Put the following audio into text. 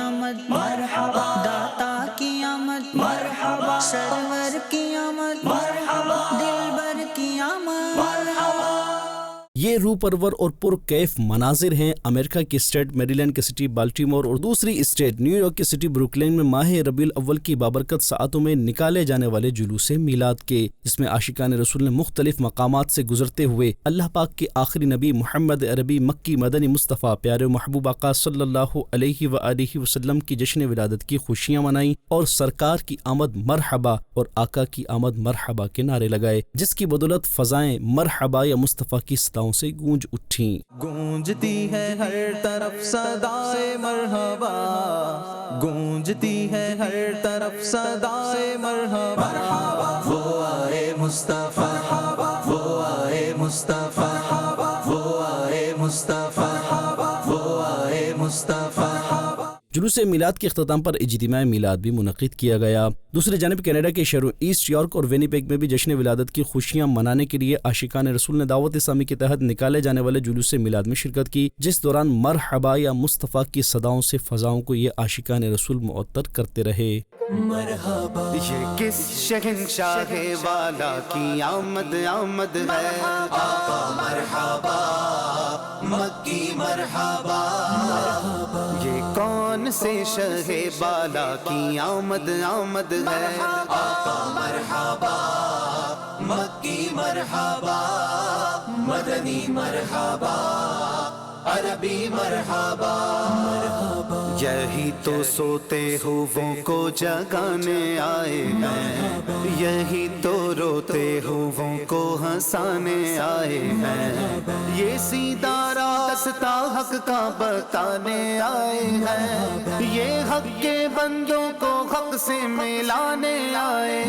آمد مرحبا، داتا کی آمد مرحبا، سرور کی آمد مرحبا، دلبر کی آمد مرحبا۔ یہ روح پرور اور پرکیف مناظر ہیں امریکہ کی اسٹیٹ میری لینڈ کی سٹی بالٹیمور اور دوسری اسٹیٹ نیو یارک کی سٹی بروکلین میں ماہ ربیع الاول کی بابرکت ساعتوں میں نکالے جانے والے جلوس میلاد کے، جس میں عاشقان رسول نے مختلف مقامات سے گزرتے ہوئے اللہ پاک کے آخری نبی محمد عربی مکی مدنی مصطفیٰ پیارے محبوب آقا صلی اللہ علیہ وآلہ وسلم کی جشن ولادت کی خوشیاں منائیں اور سرکار کی آمد مرحبا اور آقا کی آمد مرحبا کے نعرے لگائے، جس کی بدولت فضائیں مرحبا یا مصطفیٰ کی صداؤں سے گونج اٹھیں۔ گونجتی ہے ہر طرف صدائے مرحبا، گونجتی ہے ہر طرف صدائے مرحبا، وہ آئے مصطفیٰ، وہ آئے مصطفیٰ، وہ آئے مصطفیٰ، وہ آئے مصطفیٰ۔ جلوس میلاد کے اختتام پر اجتماع میلاد بھی منعقد کیا گیا۔ دوسری جانب کینیڈا کے شہروں ایسٹ یارک اور وینی پیگ میں بھی جشن ولادت کی خوشیاں منانے کے لیے عاشقان رسول نے دعوت اسلامی کے تحت نکالے جانے والے جلوس میلاد میں شرکت کی، جس دوران مرحبا یا مصطفیٰ کی صداؤں سے فضاؤں کو یہ عاشقان رسول معطر کرتے رہے۔ مرحبا یہ کس شہنشاہ والا کی آمد آمد ہے، آقا مرحبا، مکی مرحبا، یہ کون سے شہ بالا کی آمد آمد ہے، آقا مرحبا، مکی مرحبا، مدنی مرحبا، عربی مرحبا، یہی تو سوتے ہووں کو جگانے آئے ہیں، یہی تو روتے ہووں کو ہنسانے آئے ہیں، یہ سیدھا راستہ حق کا بتانے آئے ہیں، یہ حق کے بندوں کو حق سے ملانے آئے